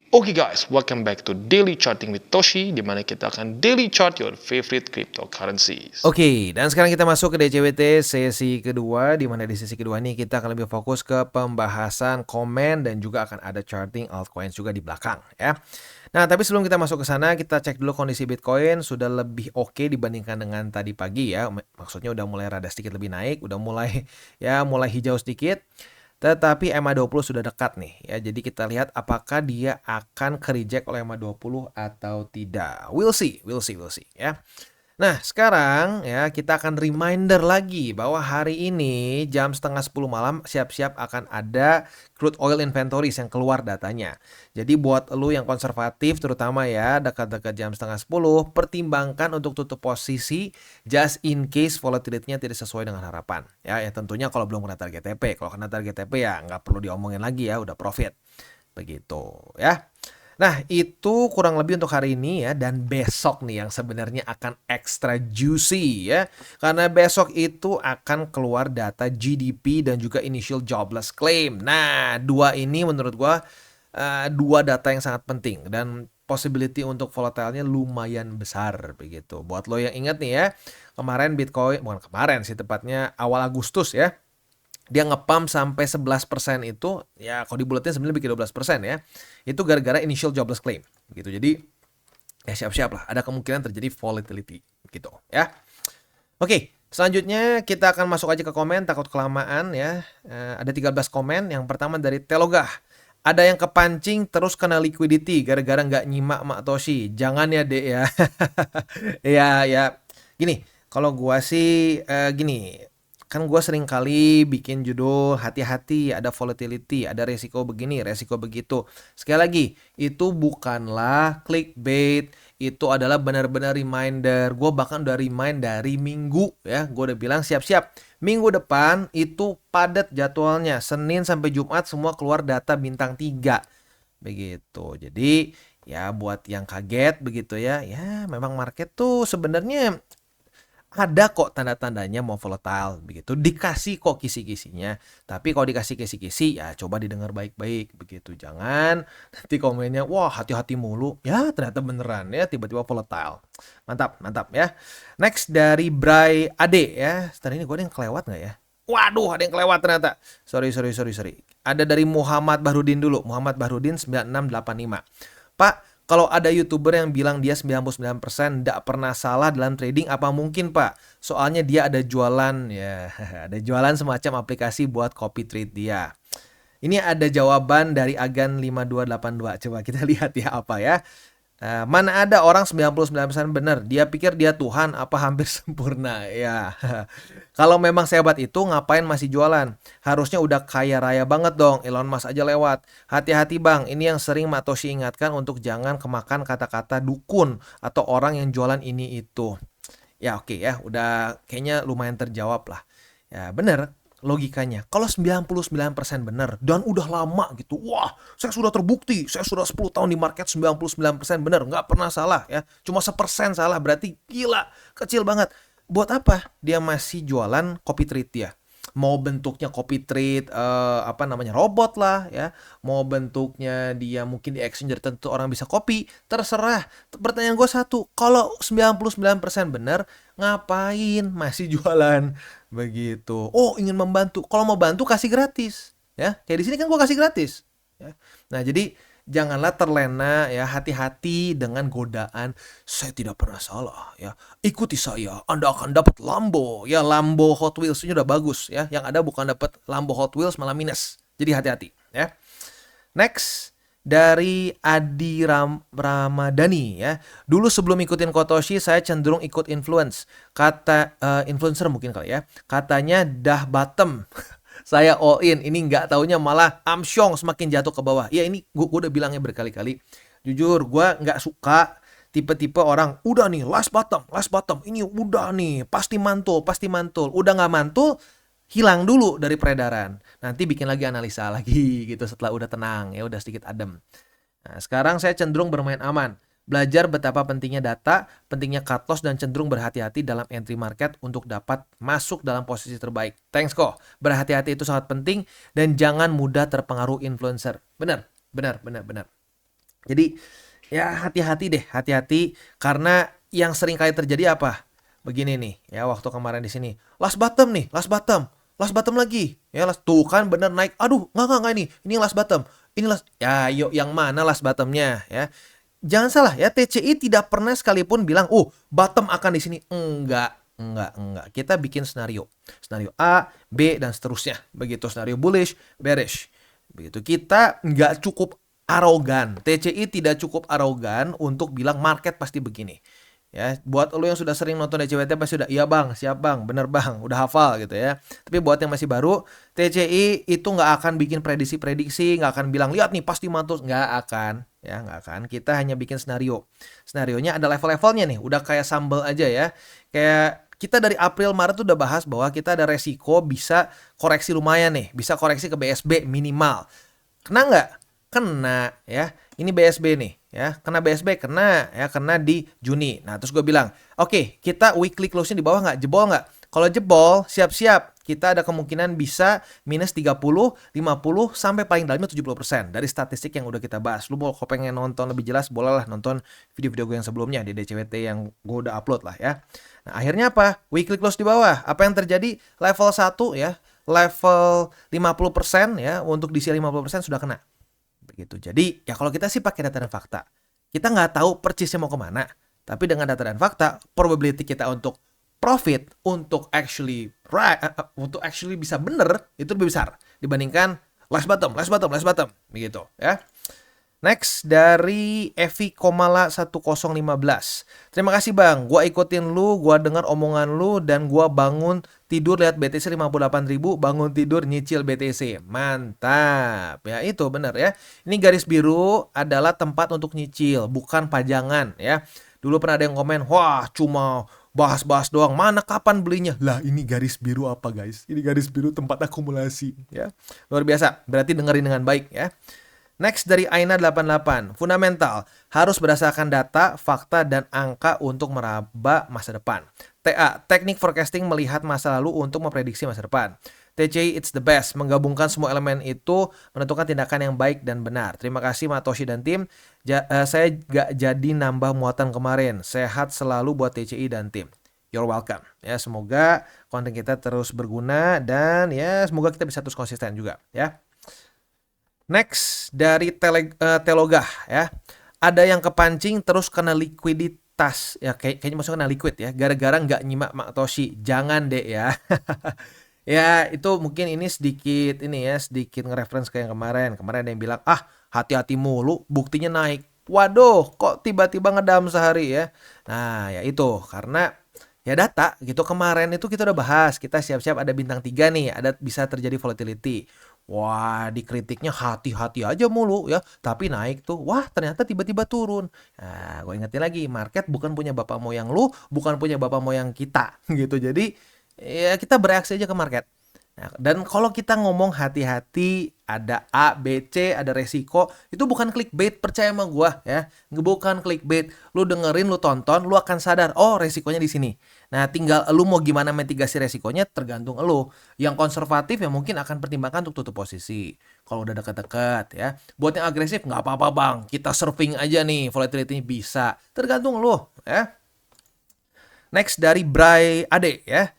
Oke guys, welcome back to Daily Charting with Toshi, di mana kita akan daily chart your favorite cryptocurrencies. Oke, dan sekarang kita masuk ke DCWT sesi kedua, di mana di sesi kedua ini kita akan lebih fokus ke pembahasan komen dan juga akan ada charting altcoins juga di belakang ya. Nah, tapi sebelum kita masuk ke sana, kita cek dulu kondisi Bitcoin sudah lebih oke dibandingkan dengan tadi pagi ya. Maksudnya udah mulai rada sedikit lebih naik, udah mulai mulai hijau sedikit. Tetapi EMA20 sudah dekat nih ya. Jadi kita lihat apakah dia akan ke-reject oleh EMA20 atau tidak. We'll see ya. Nah, sekarang ya kita akan reminder lagi bahwa hari ini jam setengah 10 malam siap-siap akan ada crude oil inventories yang keluar datanya. Jadi buat lu yang konservatif terutama ya dekat-dekat jam setengah 10, pertimbangkan untuk tutup posisi just in case volatility-nya tidak sesuai dengan harapan. Ya tentunya kalau belum kena target TP. Kalau kena target TP ya nggak perlu diomongin lagi ya, udah profit. Begitu ya. Nah, itu kurang lebih untuk hari ini ya, dan besok nih yang sebenarnya akan extra juicy ya. Karena besok itu akan keluar data GDP dan juga initial jobless claim. Nah, dua ini menurut gua dua data yang sangat penting dan possibility untuk volatile-nya lumayan besar begitu. Buat lo yang ingat nih ya, kemarin Bitcoin, bukan kemarin sih tepatnya awal Agustus ya, dia ngepump sampai 11% itu, ya kalau dibulatin sebenarnya bikin 12% ya. Itu gara-gara initial jobless claim gitu. Jadi ya siap-siap lah, ada kemungkinan terjadi volatility gitu ya. Oke, selanjutnya kita akan masuk aja ke komen, takut kelamaan ya. Ada 13 komen. Yang pertama dari Telogah. Ada yang kepancing terus kena liquidity gara-gara nggak nyimak Mak Toshi. Jangan ya dek ya. Ya gini, kalau gua sih gini, kan gue sering kali bikin judul hati-hati, ada volatility, ada resiko begini, resiko begitu. Sekali lagi, itu bukanlah clickbait, itu adalah benar-benar reminder. Gue bahkan udah remind dari minggu ya, gue udah bilang siap-siap. Minggu depan itu padat jadwalnya, Senin sampai Jumat semua keluar data bintang 3. Begitu. Jadi ya buat yang kaget begitu ya, ya memang market tuh sebenarnya ada kok tanda-tandanya mau volatile begitu, dikasih kok kisi-kisinya. Tapi kalau dikasih kisi-kisi ya coba didengar baik-baik begitu, jangan nanti komennya wah hati-hati mulu ya, ternyata beneran ya tiba-tiba volatile. Mantap ya. Next dari Bray Ade ya, tadi ini gue ada yang kelewat nggak ya? Waduh, ada yang kelewat ternyata. Sorry. Ada dari Muhammad Bahrudin dulu. Muhammad Bahrudin 9685. Pak, kalau ada YouTuber yang bilang dia 99% tidak pernah salah dalam trading, apa mungkin Pak? Soalnya dia ada jualan ya, ada jualan semacam aplikasi buat copy trade dia. Ini ada jawaban dari Agan 5282. Coba kita lihat ya apa ya. Mana ada orang 99% benar. Dia pikir dia Tuhan apa hampir sempurna. Ya. Kalau memang sehebat itu ngapain masih jualan? Harusnya udah kaya raya banget dong. Elon Musk aja lewat. Hati-hati Bang, ini yang sering Matoshi ingatkan untuk jangan kemakan kata-kata dukun atau orang yang jualan ini itu. Ya oke ya, udah kayaknya lumayan terjawab lah. Ya bener logikanya. Kalau 99% benar dan udah lama gitu. Wah, saya sudah terbukti. Saya sudah 10 tahun di market 99% benar. Nggak pernah salah ya. Cuma 1% salah. Berarti gila. Kecil banget. Buat apa dia masih jualan copy trade dia? Mau bentuknya copy trade robot lah ya, mau bentuknya dia mungkin di exchange tertentu orang bisa copy, terserah. Pertanyaan gue satu, kalau 99% benar ngapain masih jualan begitu? Oh, ingin membantu. Kalau mau bantu kasih gratis ya, kayak di sini kan gue kasih gratis ya. Nah jadi janganlah terlena ya, hati-hati dengan godaan saya tidak pernah salah ya, ikuti saya Anda akan dapat Lambo ya, Lambo Hot Wheels-nya udah bagus ya, yang ada bukan dapat Lambo Hot Wheels malah minus, jadi hati-hati ya. Next dari Adi Ramadhani ya. Dulu sebelum ikutin Kotoshi saya cenderung ikut influence. Kata influencer mungkin kali ya. Katanya dah bottom. Saya all in, ini nggak taunya malah amsyong semakin jatuh ke bawah. Ya ini gue udah bilangnya berkali-kali. Jujur gue nggak suka tipe-tipe orang udah nih last bottom, ini udah nih pasti mantul. Udah nggak mantul, hilang dulu dari peredaran. Nanti bikin lagi analisa lagi gitu setelah udah tenang ya, udah sedikit adem. Nah, sekarang saya cenderung bermain aman. Belajar betapa pentingnya data, pentingnya cut loss, dan cenderung berhati-hati dalam entry market untuk dapat masuk dalam posisi terbaik. Thanks kok. Berhati-hati itu sangat penting dan jangan mudah terpengaruh influencer. Benar. Jadi ya hati-hati deh, hati-hati karena yang sering kali terjadi apa? Begini nih, ya waktu kemarin di sini, last bottom nih, last bottom lagi, ya tuh kan bener naik, aduh nggak ini last bottom, ini last, ya yuk yang mana last bottomnya ya? Jangan salah ya, TCI tidak pernah sekalipun bilang, bottom akan di sini, enggak. Kita bikin skenario A, B dan seterusnya, begitu skenario bullish, bearish, begitu kita nggak cukup arogan. TCI tidak cukup arogan untuk bilang market pasti begini. Ya, buat lo yang sudah sering nonton DCWT pasti udah iya bang, siap bang, bener bang, udah hafal gitu ya. Tapi buat yang masih baru, TCI itu nggak akan bikin prediksi-prediksi, nggak akan bilang lihat nih pasti mantul, nggak akan, ya nggak akan. Kita hanya bikin skenario. Skenarionya ada level-levelnya nih, udah kayak sambal aja ya. Kayak kita dari April Maret tuh udah bahas bahwa kita ada resiko bisa koreksi lumayan nih, bisa koreksi ke BSB minimal. Kena nggak? Kena ya. Ini BSB nih ya. Kena BSB, kena ya, kena di Juni. Nah terus gue bilang, oke, kita weekly close-nya di bawah nggak? Jebol nggak? Kalau jebol, siap-siap. Kita ada kemungkinan bisa minus 30, 50, sampai paling dalamnya 70% dari statistik yang udah kita bahas. Lu mau pengen nonton lebih jelas, bolehlah nonton video-video gue yang sebelumnya di DCWT yang gue udah upload lah ya. Nah akhirnya apa? Weekly close di bawah. Apa yang terjadi? Level 1 ya, level 50% ya, untuk di 50% sudah kena. Begitu. Jadi ya kalau kita sih pakai data dan fakta. Kita nggak tahu persisnya mau kemana. Tapi dengan data dan fakta, probability kita untuk profit, untuk actually bisa bener, itu lebih besar dibandingkan last bottom. Begitu ya. Next dari Evi Komala 1015. Terima kasih bang, gua ikutin lu, gua dengar omongan lu, dan gua bangun tidur lihat BTC 58.000, bangun tidur nyicil BTC. Mantap. Ya itu benar ya. Ini garis biru adalah tempat untuk nyicil, bukan pajangan ya. Dulu pernah ada yang komen, wah cuma bahas-bahas doang, mana kapan belinya? Lah ini garis biru apa guys? Ini garis biru tempat akumulasi ya. Luar biasa, berarti dengerin dengan baik ya. Next dari Aina 88, fundamental harus berdasarkan data, fakta, dan angka untuk meraba masa depan. TA, teknik forecasting melihat masa lalu untuk memprediksi masa depan. TCI, it's the best, menggabungkan semua elemen itu, menentukan tindakan yang baik dan benar. Terima kasih Matoshi dan tim, saya gak jadi nambah muatan kemarin, sehat selalu buat TCI dan tim. You're welcome. Ya, semoga konten kita terus berguna, dan ya semoga kita bisa terus konsisten juga ya. Next dari Telogah ya. Ada yang kepancing terus kena likuiditas. Ya kayaknya maksudnya kena liquid ya. Gara-gara nggak nyimak Matoshi. Jangan deh ya. Ya itu mungkin ini sedikit nge-reference ke yang kemarin. Kemarin ada yang bilang, hati-hati mulu, buktinya naik. Waduh, kok tiba-tiba ngedam sehari ya. Nah ya itu karena ya data gitu. Kemarin itu kita udah bahas. Kita siap-siap ada bintang 3 nih. Ada bisa terjadi volatility. Wah, dikritiknya hati-hati aja mulu ya, tapi naik tuh. Wah, ternyata tiba-tiba turun. Nah, gue ingetin lagi, market bukan punya bapak moyang lu, bukan punya bapak moyang kita, gitu. Jadi, ya kita bereaksi aja ke market. Nah, dan kalau kita ngomong hati-hati, ada A, B, C, ada resiko, itu bukan clickbait, percaya sama gue ya. Bukan clickbait. Lu dengerin, lu tonton, lu akan sadar, oh resikonya di sini. Nah, tinggal lu mau gimana mitigasi resikonya tergantung lu. Yang konservatif ya mungkin akan pertimbangkan untuk tutup posisi. Kalau udah dekat-dekat ya. Buat yang agresif nggak apa-apa bang. Kita surfing aja nih, volatility bisa. Tergantung lu ya. Next dari Bray Ade ya.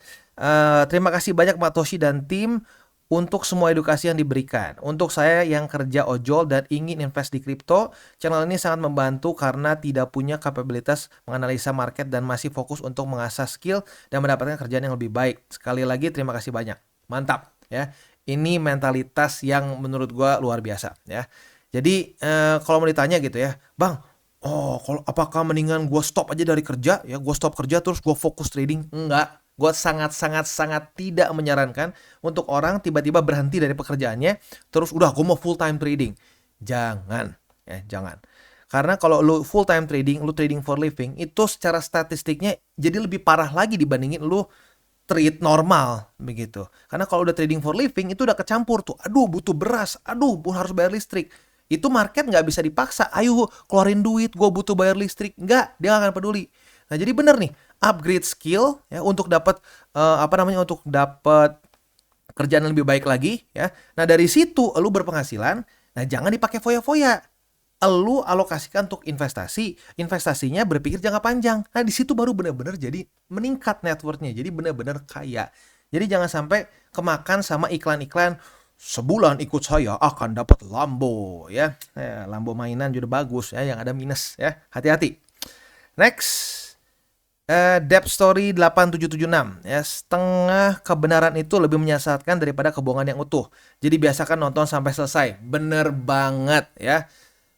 Terima kasih banyak Matoshi dan tim untuk semua edukasi yang diberikan. Untuk saya yang kerja ojol dan ingin invest di kripto, channel ini sangat membantu karena tidak punya kapabilitas menganalisa market dan masih fokus untuk mengasah skill dan mendapatkan kerjaan yang lebih baik. Sekali lagi terima kasih banyak. Mantap ya. Ini mentalitas yang menurut gua luar biasa ya. Jadi kalau mau ditanya gitu ya, Bang, kalau apakah mendingan gua stop aja dari kerja ya? Gua stop kerja terus gua fokus trading? Enggak. Gue sangat tidak menyarankan untuk orang tiba-tiba berhenti dari pekerjaannya terus udah gue mau full time trading. Jangan ya, jangan. Karena kalau lu full time trading, lu trading for living, itu secara statistiknya jadi lebih parah lagi dibandingin lu trade normal begitu. Karena kalau udah trading for living itu udah kecampur tuh. Aduh butuh beras, aduh harus bayar listrik. Itu market nggak bisa dipaksa. Ayo keluarin duit, gue butuh bayar listrik. Nggak, dia nggak akan peduli. Nah jadi bener nih, upgrade skill ya untuk dapat untuk dapat kerjaan yang lebih baik lagi ya. Nah dari situ lu berpenghasilan. Nah jangan dipakai foya-foya. elu alokasikan untuk investasi, investasinya berpikir jangka panjang. Nah, di situ baru benar-benar jadi meningkat net worth-nya, jadi benar-benar kaya. Jadi jangan sampai kemakan sama iklan-iklan sebulan ikut saya akan dapat Lambo ya. Lambo mainan juga bagus ya, yang ada minus ya. Hati-hati. Next. Debt Story 8776 ya, setengah kebenaran itu lebih menyesatkan daripada kebohongan yang utuh. Jadi biasakan nonton sampai selesai. Bener banget ya.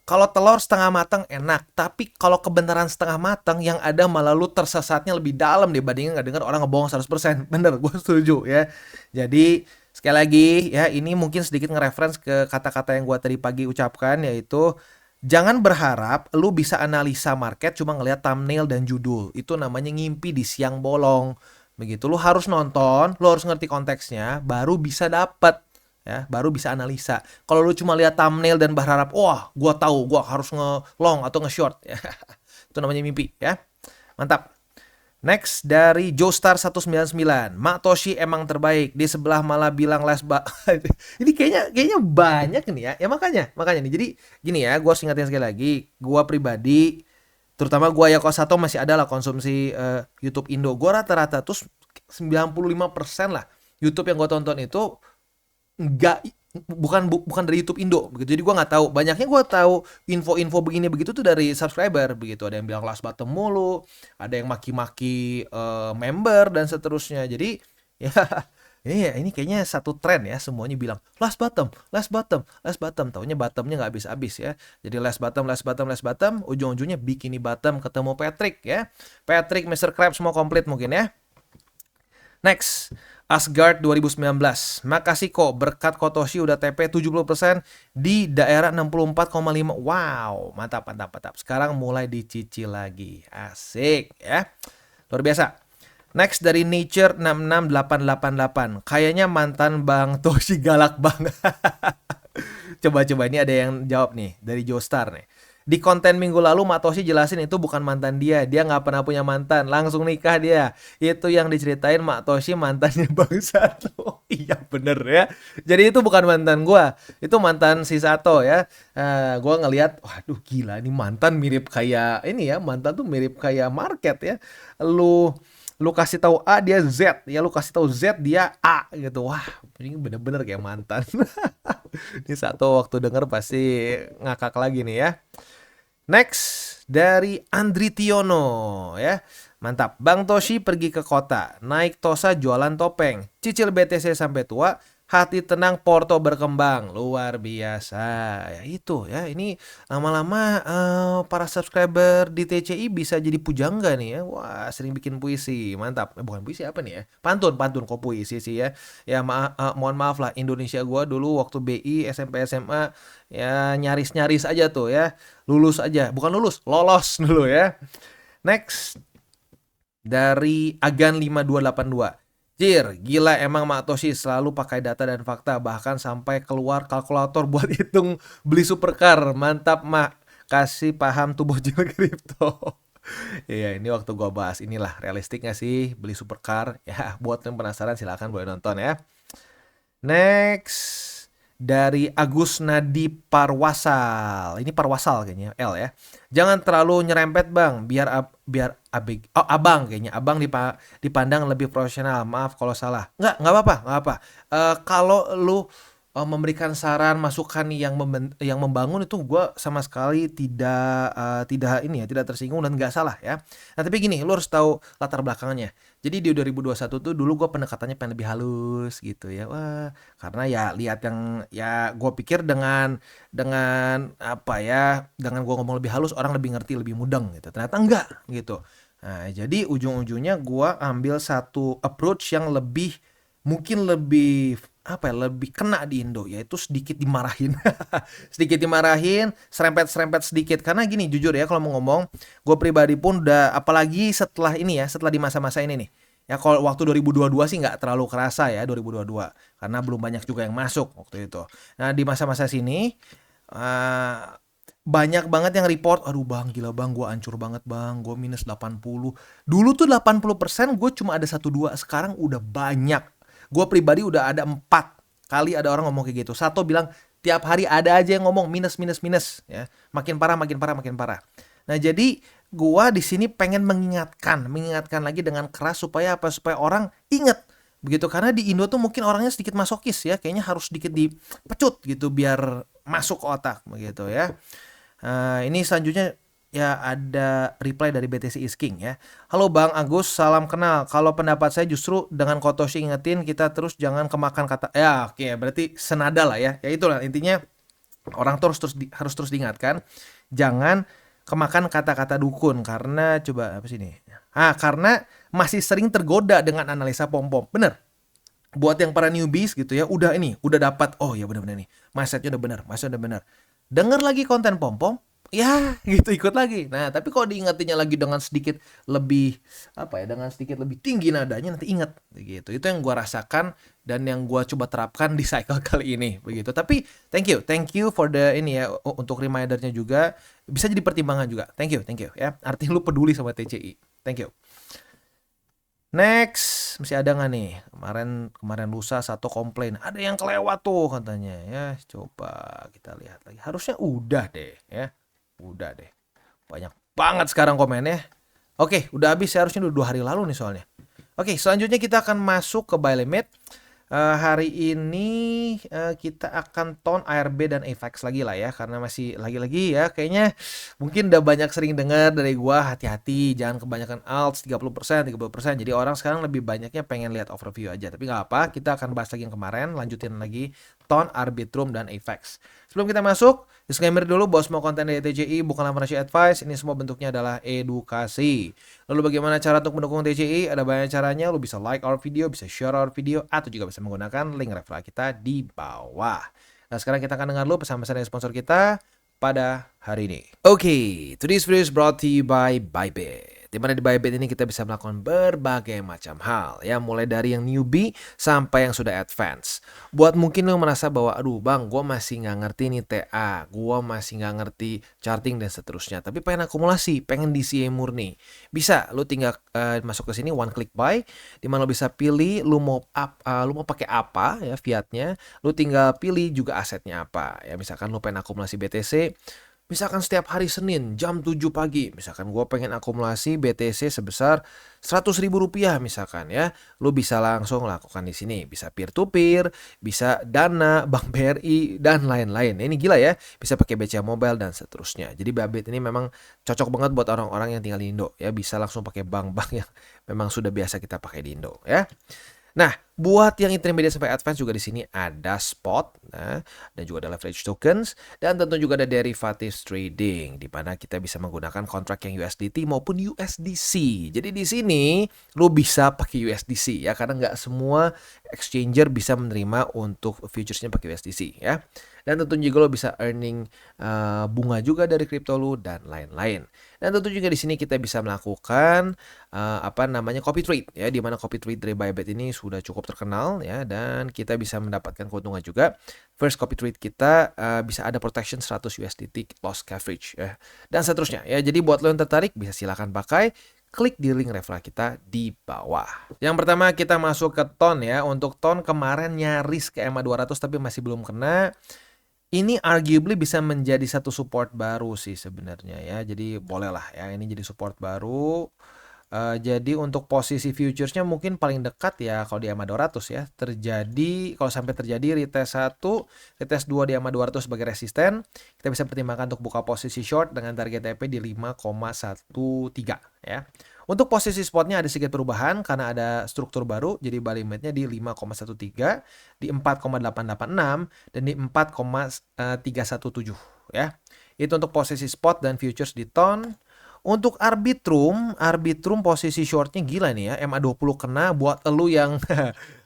Kalau telur setengah matang enak, tapi kalau kebenaran setengah matang yang ada malah lu tersesatnya lebih dalam dibandingin nggak dengar orang ngebohong 100%. Bener, gue setuju ya. Jadi sekali lagi ya, ini mungkin sedikit nge-reference ke kata-kata yang gue tadi pagi ucapkan, yaitu jangan berharap lu bisa analisa market cuma ngelihat thumbnail dan judul. Itu namanya ngimpi di siang bolong. Begitu, lu harus nonton, lu harus ngerti konteksnya, baru bisa dapet ya, baru bisa analisa. Kalau lu cuma lihat thumbnail dan berharap, wah, gua tahu, gua harus nge-long atau nge-short ya. Itu namanya mimpi ya. Mantap. Next dari Joestar 199. Mak Toshi emang terbaik. Di sebelah malah bilang Ini kayaknya banyak nih ya. Ya makanya nih. Jadi gini ya, gua ingatin sekali lagi, gua pribadi terutama gua ya Kosato masih ada lah konsumsi YouTube Indo. Gua rata-rata tuh 95% lah YouTube yang gua tonton itu bukan dari YouTube Indo begitu. Jadi gue nggak tahu, banyaknya gue tahu info-info begini begitu tuh dari subscriber begitu. Ada yang bilang last bottom mulu, ada yang maki-maki member dan seterusnya. Jadi ya ini kayaknya satu tren ya, semuanya bilang last bottom, taunya bottomnya nggak habis-habis ya. Jadi last bottom, ujung-ujungnya bikini bottom ketemu Patrick ya. Patrick, Mr. Krabs semua komplit mungkin ya. Next, Asgard 2019. Makasih kok, berkat Kotoshi udah TP 70% di daerah 64,5. Wow, mantap. Sekarang mulai dicicil lagi. Asik ya. Luar biasa. Next dari Nature 66888. Kayaknya mantan Bang Toshi galak banget. Coba ini ada yang jawab nih dari Joestar nih. Di konten minggu lalu Mak Toshi jelasin itu bukan mantan dia nggak pernah punya mantan, langsung nikah dia. Itu yang diceritain Mak Toshi mantannya Bang Sato. Iya bener ya. Jadi itu bukan mantan gua, itu mantan si Sato ya. Gua ngelihat, waduh gila, ini mantan mirip kayak ini ya, mantan tuh mirip kayak market ya. Lu kasih tahu A dia Z ya, lu kasih tahu Z dia A gitu. Wah, ini bener-bener kayak mantan. Ini Sato waktu denger pasti ngakak lagi nih ya. Next dari Andri Tiono ya. Mantap. Bang Toshi pergi ke kota, naik Tosa jualan topeng, cicil BTC sampai tua, hati tenang Porto berkembang. Luar biasa. Ya itu ya. Ini lama-lama para subscriber di TCI bisa jadi pujangga nih ya. Wah, sering bikin puisi. Mantap. Bukan puisi, apa nih ya? Pantun kok puisi sih ya. Ya mohon maaf lah, Indonesia gua dulu waktu BI, SMP, SMA ya nyaris aja tuh ya. Lulus aja. Bukan lulus, lolos dulu ya. Next dari Agan 5282. Jir, gila emang Mak Toshi selalu pakai data dan fakta, bahkan sampai keluar kalkulator buat hitung beli supercar. Mantap Mak, kasih paham tuh bocil kripto. Iya, ini waktu gua bahas inilah, realistik gak sih beli supercar? Ya, buat yang penasaran silahkan boleh nonton ya. Next dari Agus Nadi Parwasal. Ini Parwasal kayaknya, L ya. Jangan terlalu nyerempet Bang, Abang kayaknya. Abang dipandang lebih profesional. Maaf kalau salah. Nggak apa-apa. Kalau lu memberikan saran, masukan yang membangun itu gue sama sekali tidak tersinggung dan nggak salah ya. Nah tapi gini, lu harus tahu latar belakangnya. Jadi di 2021 tuh dulu gue pendekatannya pengen lebih halus gitu ya. Wah, karena ya lihat yang ya gue pikir dengan apa ya, dengan gue ngomong lebih halus orang lebih ngerti, lebih mudeng gitu. Ternyata enggak gitu. Nah, jadi ujung-ujungnya gue ambil satu approach yang mungkin lebih kena di Indo, yaitu sedikit dimarahin. Serempet sedikit. Karena gini, jujur ya, kalau mau ngomong, gue pribadi pun udah, apalagi setelah di masa-masa ini nih. Ya kalau waktu 2022 sih nggak terlalu kerasa ya, 2022. Karena belum banyak juga yang masuk waktu itu. Nah di masa-masa sini, banyak banget yang report, aduh Bang, gila Bang, gue hancur banget Bang, gue minus 80. Dulu tuh 80% gue cuma ada 1-2, sekarang udah banyak. Gue pribadi udah ada 4 kali ada orang ngomong kayak gitu. Satu bilang Tiap hari ada aja yang ngomong minus minus minus ya. Makin parah, makin parah, makin parah. Nah, jadi gua di sini pengen mengingatkan lagi dengan keras supaya apa? Supaya orang ingat begitu, karena di Indo tuh mungkin orangnya sedikit masokis ya, kayaknya harus sedikit dipecut gitu biar masuk ke otak begitu ya. Ini selanjutnya ya ada reply dari BTC is King ya. Halo Bang Agus, salam kenal. Kalau pendapat saya justru dengan Kotoshi ingetin kita terus jangan kemakan kata ya, oke, berarti senada lah ya. Ya itulah intinya, orang tuh harus terus diingatkan jangan kemakan kata-kata dukun, karena coba apa sih ini? Karena masih sering tergoda dengan analisa pom-pom. Bener. Buat yang para newbies gitu ya, udah dapat, oh ya benar-benar nih, mindsetnya udah benar. Denger lagi konten pom-pom, ya gitu ikut lagi. Nah, tapi kalau diingetinnya lagi dengan sedikit lebih dengan sedikit lebih tinggi nadanya, nanti inget gitu. Itu yang gua rasakan dan yang gua coba terapkan di cycle kali ini begitu. Tapi thank you for the ini ya, untuk remindernya juga, bisa jadi pertimbangan juga. Thank you ya. Artinya lu peduli sama TCI. Thank you. Next, masih ada nggak nih? Kemarin lusa satu komplain, ada yang kelewat tuh katanya ya. Coba kita lihat lagi. Harusnya udah deh ya. Udah deh. Banyak banget sekarang komennya. Oke, udah habis, harusnya udah 2 hari lalu nih soalnya. Oke, selanjutnya kita akan masuk ke buy limit. Hari ini kita akan tone ARB dan AVAX lagi lah ya, karena masih lagi-lagi ya, kayaknya mungkin udah banyak sering dengar dari gua, hati-hati jangan kebanyakan alts 30%. Jadi orang sekarang lebih banyaknya pengen lihat overview aja, tapi nggak apa, kita akan bahas lagi yang kemarin, lanjutin lagi tone, Arbitrum, dan AVAX. Sebelum kita masuk, disclaimer dulu bahwa semua konten dari TCI bukanlah financial advice, ini semua bentuknya adalah edukasi. Lalu bagaimana cara untuk mendukung TCI? Ada banyak caranya, lu bisa like our video, bisa share our video, atau juga bisa menggunakan link referral kita di bawah. Nah, sekarang kita akan dengar dulu pesan-pesan dari sponsor kita pada hari ini. Oke, today's video is brought to you by Bybit. Dimana di Bybit ini kita bisa melakukan berbagai macam hal ya, mulai dari yang newbie sampai yang sudah advance. Buat mungkin lo merasa bahwa aduh bang, gue masih nggak ngerti nih TA, gue masih nggak ngerti charting dan seterusnya, tapi pengen akumulasi, pengen DCA murni, bisa lo tinggal masuk ke sini one click buy, dimana lo bisa pilih lo mau pakai apa ya fiatnya, lo tinggal pilih juga asetnya apa ya. Misalkan lo pengen akumulasi BTC, misalkan setiap hari Senin jam 7 pagi, misalkan gue pengen akumulasi BTC sebesar Rp100.000 misalkan ya, lu bisa langsung lakukan di sini. Bisa peer to peer, bisa Dana, Bank BRI dan lain-lain. Ini gila ya, bisa pakai BCA Mobile dan seterusnya. Jadi Bybit ini memang cocok banget buat orang-orang yang tinggal di Indo ya, bisa langsung pakai bank-bank yang memang sudah biasa kita pakai di Indo ya. Nah, buat yang intermediate sampai advance juga di sini ada spot, dan juga ada leverage tokens, dan tentu juga ada derivatives trading, di mana kita bisa menggunakan kontrak yang USDT maupun USDC. Jadi di sini lo bisa pakai USDC ya, karena nggak semua exchanger bisa menerima untuk futuresnya pakai USDC ya. Dan tentu juga lo bisa earning bunga juga dari kripto lo dan lain-lain. Dan tentu juga di sini kita bisa melakukan copy trade ya, di mana copy trade dari Bybit ini sudah cukup terkenal ya, dan kita bisa mendapatkan keuntungan juga. First copy trade kita bisa ada protection 100 USDT loss coverage ya, dan seterusnya ya. Jadi buat lo yang tertarik bisa silakan pakai, klik di link referral kita di bawah. Yang pertama kita masuk ke TON ya. Untuk TON kemarin nyaris ke EMA 200 tapi masih belum kena. Ini arguably bisa menjadi satu support baru sih sebenarnya ya. Jadi bolehlah ya ini jadi support baru. Jadi untuk posisi futuresnya mungkin paling dekat ya kalau di EMA 200 ya. Kalau sampai terjadi retest 1, retest 2 di EMA 200 sebagai resisten, kita bisa pertimbangkan untuk buka posisi short dengan target TP di 5,13 ya. Untuk posisi spotnya ada sedikit perubahan karena ada struktur baru, jadi buy limitnya di 5,13, di 4,886, dan di 4,317 ya. Itu untuk posisi spot dan futures di TON. Untuk Arbitrum posisi shortnya gila nih ya, MA20 kena buat elu yang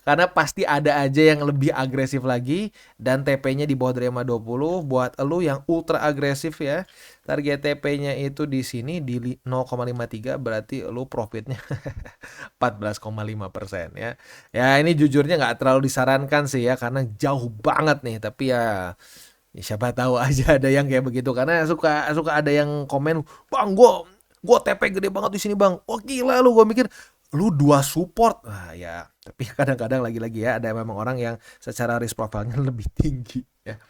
karena pasti ada aja yang lebih agresif lagi, dan TP-nya di bawah dari MA20 buat elu yang ultra agresif ya. Target TP-nya itu di sini di 0,53, berarti elu profitnya 14,5% ya. Ya ini jujurnya nggak terlalu disarankan sih ya, karena jauh banget nih, tapi ya siapa tahu aja ada yang kayak begitu, karena suka ada yang komen, "Bang, gua TP gede banget di sini, Bang." Oh gila lu, gua mikir lu 2 support. Nah, ya, tapi kadang-kadang lagi-lagi ya ada memang orang yang secara risk profile-nya lebih tinggi ya.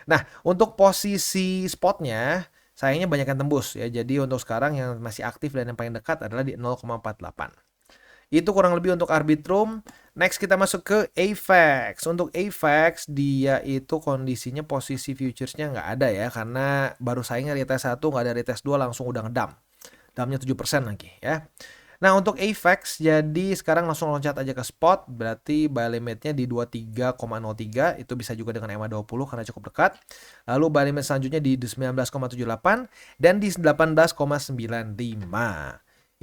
Nah, untuk posisi spotnya, sayangnya banyak yang tembus ya. Jadi untuk sekarang yang masih aktif dan yang paling dekat adalah di 0,48. Itu kurang lebih untuk Arbitrum. Next kita masuk ke AVAX. Untuk AVAX dia itu kondisinya posisi futuresnya nggak ada ya. Karena baru saingnya retest 1, nggak ada retest 2 langsung udah ngedump. Dumpnya 7% lagi ya. Nah untuk AVAX jadi sekarang langsung loncat aja ke spot, berarti buy limitnya di 23,03, itu bisa juga dengan EMA 20 karena cukup dekat. Lalu buy limit selanjutnya di 19,78 dan di 18,95.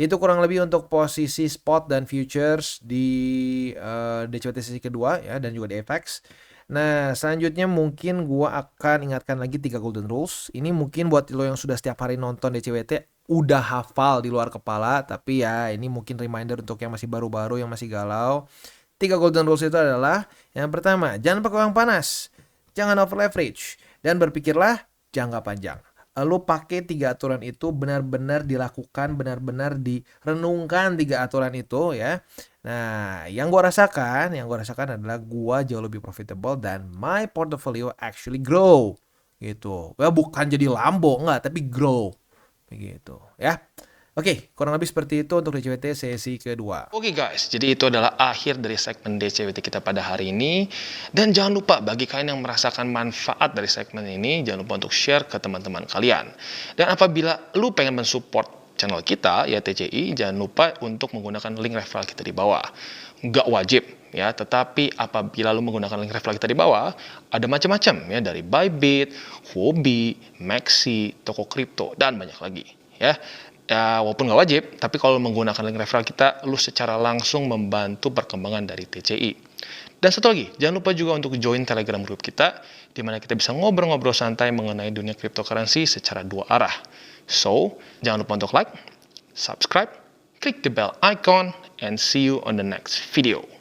Itu kurang lebih untuk posisi spot dan futures di DCWT sesi kedua ya, dan juga di AVAX. Nah, selanjutnya mungkin gua akan ingatkan lagi 3 golden rules. Ini mungkin buat lo yang sudah setiap hari nonton DCWT udah hafal di luar kepala, tapi ya ini mungkin reminder untuk yang masih baru-baru, yang masih galau. 3 golden rules itu adalah yang pertama, jangan pakai uang panas, jangan over leverage, dan berpikirlah jangka panjang. Lo pakai 3 aturan itu benar-benar dilakukan, benar-benar direnungkan 3 aturan itu ya. Nah, yang gua rasakan adalah gua jauh lebih profitable dan my portfolio actually grow gitu. Ya bukan jadi Lambo enggak, tapi grow begitu ya. Oke, kurang lebih seperti itu untuk DCWT sesi kedua. Oke guys, jadi itu adalah akhir dari segmen DCWT kita pada hari ini. Dan jangan lupa bagi kalian yang merasakan manfaat dari segmen ini, jangan lupa untuk share ke teman-teman kalian. Dan apabila lu pengen mensupport channel kita, ya TCI, jangan lupa untuk menggunakan link referral kita di bawah. Nggak wajib ya, tetapi apabila lu menggunakan link referral kita di bawah, ada macam-macam ya, dari Bybit, Huobi, Maxi, toko kripto, dan banyak lagi ya. Ya, walaupun nggak wajib, tapi kalau menggunakan link referral kita, lu secara langsung membantu perkembangan dari TCI. Dan satu lagi, jangan lupa juga untuk join Telegram group kita, di mana kita bisa ngobrol-ngobrol santai mengenai dunia cryptocurrency secara 2 arah. So, jangan lupa untuk like, subscribe, klik the bell icon, and see you on the next video.